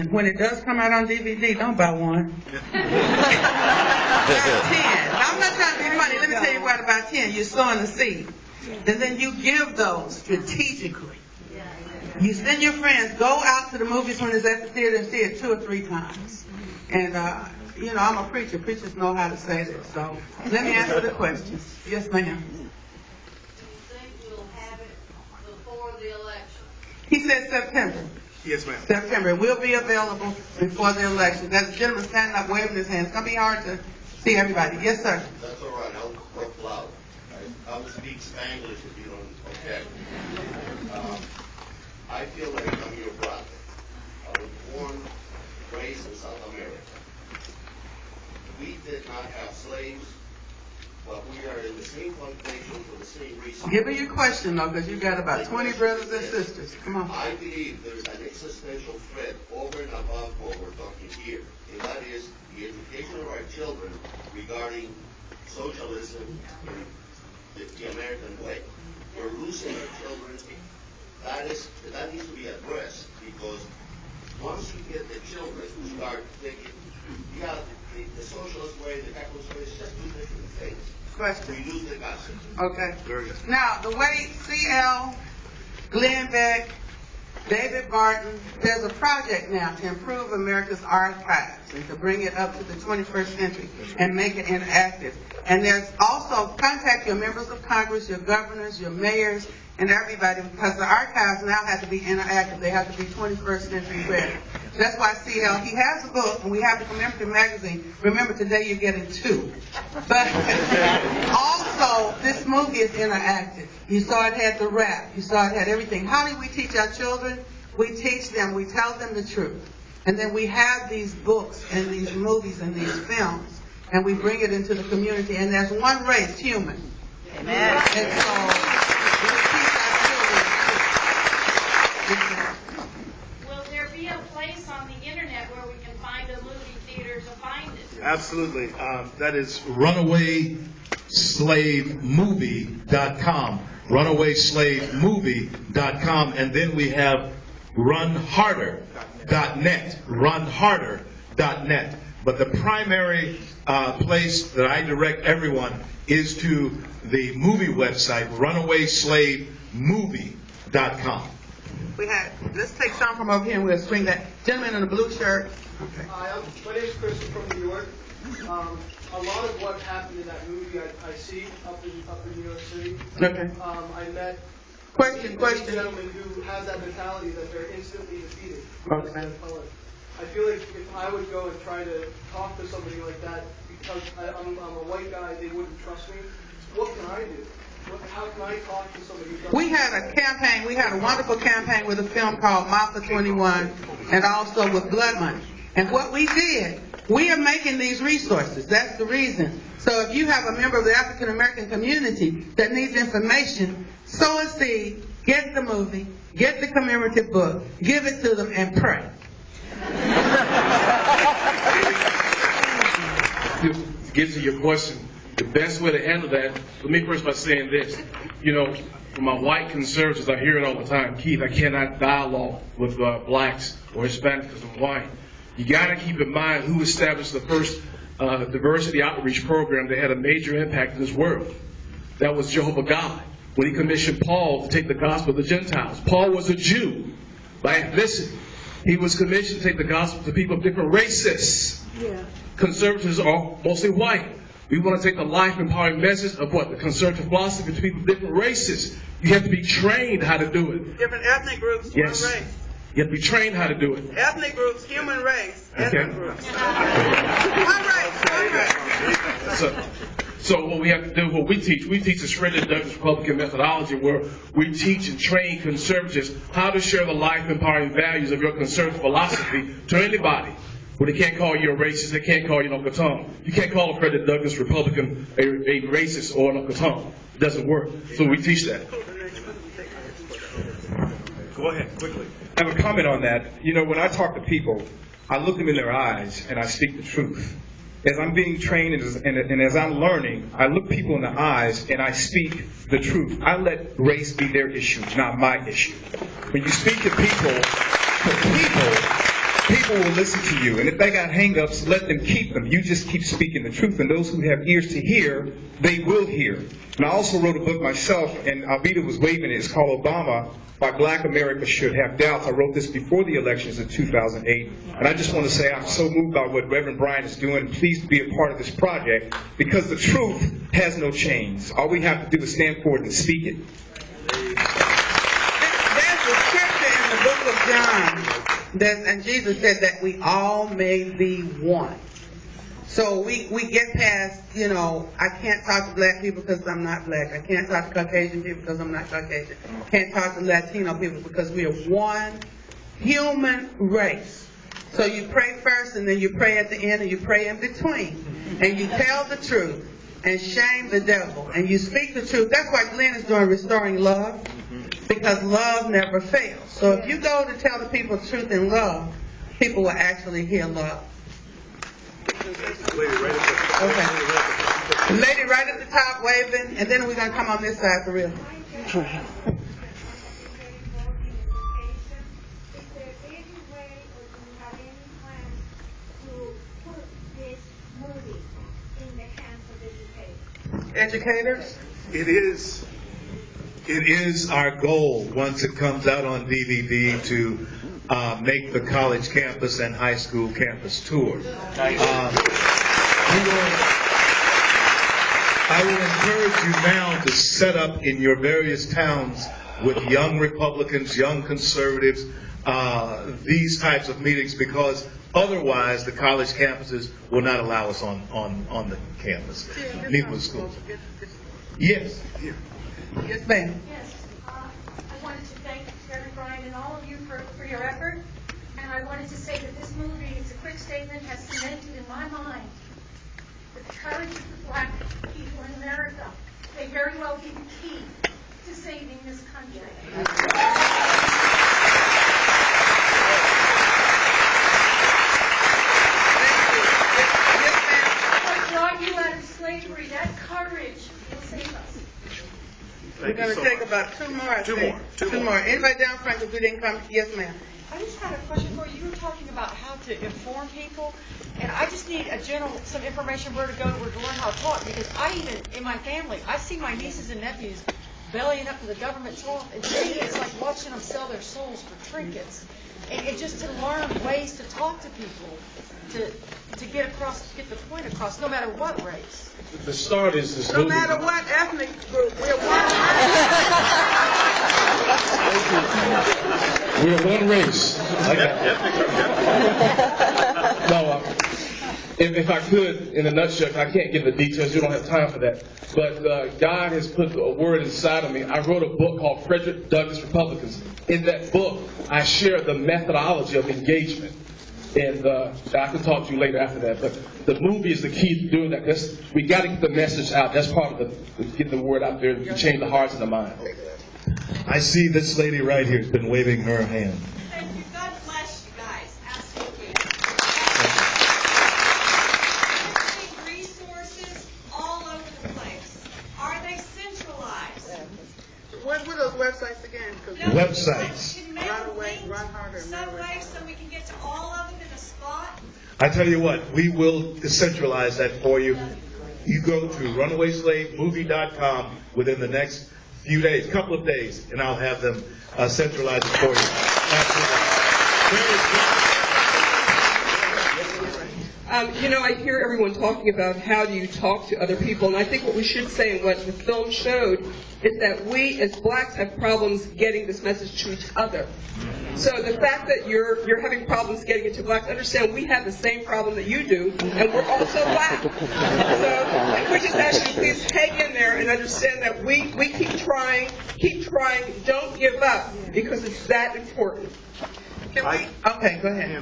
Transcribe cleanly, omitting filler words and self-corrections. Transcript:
And when it does come out on DVD, don't buy one. Buy 10. I'm not trying to be funny. Let me tell you what about 10. You're sowing a seed. And then you give those strategically. You send your friends, go out to the movies when it's at the theater and see it 2 or 3 times. And, you know, I'm a preacher. Preachers know how to say this. So let me answer the questions. Yes, ma'am. Do you think we'll have it before the election? He said September. Yes, ma'am. September. It will be available before the election. There's a gentleman standing up waving his hand. It's going to be hard to see everybody. Yes, sir. That's all right. I'll talk loud. I will speak Spanglish if you don't object. I feel like I'm your brother. I was born, raised in South America. We did not have slaves, but we are in the same plantation for the same reason. Give me your question, though, because you got about 20 brothers and sisters. Come on. I believe there's an existential threat over and above what we're talking here, and that is the education of our children regarding socialism and the American way. We're losing our children. That needs to be addressed, because once you get the children to start thinking, yeah, the socialist way, the capitalist way, it's just 2 different things. Question. We lose the gossip. Okay. Now, the way C.L., Glenn Beck, David Barton, there's a project now to improve America's archives and to bring it up to the 21st century and make it interactive. And there's also, contact your members of Congress, your governors, your mayors, and everybody, because the archives now have to be interactive. They have to be 21st century ready. That's why C.L., he has a book, and we have the commemorative magazine. Remember, today you're getting 2. But also, this movie is interactive. You saw it had the rap. You saw it had everything. How do we teach our children? We teach them. We tell them the truth. And then we have these books and these movies and these films, and we bring it into the community. And there's one race, human. Amen. And so we teach our children. Will there be a place on the internet where we can find a movie theater to find it? Absolutely. That is runawayslavemovie.com. Runawayslavemovie.com. And then we have runharder.net. Runharder.net. But the primary place that I direct everyone is to the movie website, runawayslavemovie.com. Let's take some from over here and we'll swing that. Gentleman in the blue shirt. Okay. Hi, my name is Chris. I'm from New York. A lot of what happened in that movie I see up in New York City. Okay. I met a gentleman who has that mentality that they're instantly defeated. Okay. I feel like if I would go and try to talk to somebody like that, because I'm a white guy, they wouldn't trust me. What can I do? How can I talk to somebody who doesn't? We had a campaign, we had a wonderful campaign with a film called Martha 21 and also with Blood Money. And what we did, we are making these resources. That's the reason. So if you have a member of the African American community that needs information, sow a seed, get the movie, get the commemorative book, give it to them, and pray. To get to your question, the best way to handle that, let me first by saying this. You know, for my white conservatives, I hear it all the time. Keith, I cannot dialogue with blacks or Hispanics because I'm white. You got to keep in mind who established the first diversity outreach program that had a major impact in this world. That was Jehovah God, when he commissioned Paul to take the gospel to the Gentiles. Paul was a Jew by ethnicity. He was commissioned to take the gospel to people of different races. Yeah. Conservatives are mostly white. We want to take the life-empowering message of what? The conservative philosophy to people of different races. You have to be trained how to do it. Different ethnic groups, yes. one race. You have to be trained how to do it. Ethnic groups, human race, ethnic Okay. groups. One race. So what we have to do, what we teach the Frederick Douglass Republican methodology, where we teach and train conservatives how to share the life-empowering values of your conservative philosophy to anybody. Well, they can't call you a racist. They can't call you an Uncle Tom. You can't call a Frederick Douglass Republican a racist or an Uncle Tom. It doesn't work. So we teach that. Go ahead, quickly. I have a comment on that. You know, when I talk to people, I look them in their eyes and I speak the truth. As I'm being trained and as I'm learning, I look people in the eyes and I speak the truth. I let race be their issue, not my issue. When you speak to people, People will listen to you, and if they got hang-ups, let them keep them. You just keep speaking the truth, and those who have ears to hear, they will hear. And I also wrote a book myself, and Alveda was waving it. It's called Obama, Why Black America Should Have Doubts. I wrote this before the elections in 2008, and I just want to say I'm so moved by what Reverend Brian is doing. Pleased to be a part of this project, because the truth has no chains. All we have to do is stand forward and speak it. There's a scripture in the book of John, and Jesus said that we all may be one. So we get past, I can't talk to black people because I'm not black. I can't talk to Caucasian people because I'm not Caucasian. I can't talk to Latino people because we are one human race. So you pray first, and then you pray at the end, and you pray in between. And you tell the truth and shame the devil. And you speak the truth. That's why Glenn is doing Restoring Love, because love never fails. So if you go to tell the people the truth in love, people will actually hear love. Okay. The lady right at the top waving, and then we're going to come on this side for real. Is there any way, or do you have any plans to put this movie in the hands of educators? Educators? It is our goal, once it comes out on DVD, to make the college campus and high school campus tour. I will encourage you now to set up in your various towns with young Republicans, young conservatives, these types of meetings, because otherwise the college campuses will not allow us on the campus, neither will schools. Yes. Yes, ma'am. Yes, I wanted to thank Reverend Brian and all of you for your effort, and I wanted to say that this movie, it's a quick statement, has cemented in my mind the courage of the black people in America. They very well be the key to saving this country. What brought you out of slavery, that courage will save us. We're going to take about two more, I think. Two more. Anybody down front, because we didn't come? Yes, ma'am. I just had a question for you. You were talking about how to inform people, and I just need some information where to go to learn how to talk, because in my family, I see my nieces and nephews bellying up to the government talk, and to me, it's like watching them sell their souls for trinkets. And just to learn ways to talk to people, to get the point across, no matter what race. The start is this No movie. matter what ethnic group, we're one race. No, if I could, in a nutshell, I can't give the details. You don't have time for that. But God has put a word inside of me. I wrote a book called Frederick Douglass Republicans. In that book, I share the methodology of engagement. And I can talk to you later after that. But the movie is the key to doing that. We got to get the message out. That's part of get the word out there to change the hearts and the minds. I see this lady right here has been waving her hand. Thank you. God bless you guys. Absolutely. Resources all over the place. Are they centralized? What were those websites again? Websites. Can make Run away, links run harder, some way so we can get to all of them in a spot? I tell you what, we will centralize that for you. You go to runawayslavemovie.com within the next few days, couple of days, and I'll have them centralize it for you. I hear everyone talking about how do you talk to other people, and I think what we should say, and what the film showed, is that we as blacks have problems getting this message to each other. So the fact that you're having problems getting it to blacks, understand we have the same problem that you do, and we're also black. So if we just ask you, please hang in there and understand that we keep trying, don't give up, because it's that important. Okay, go ahead.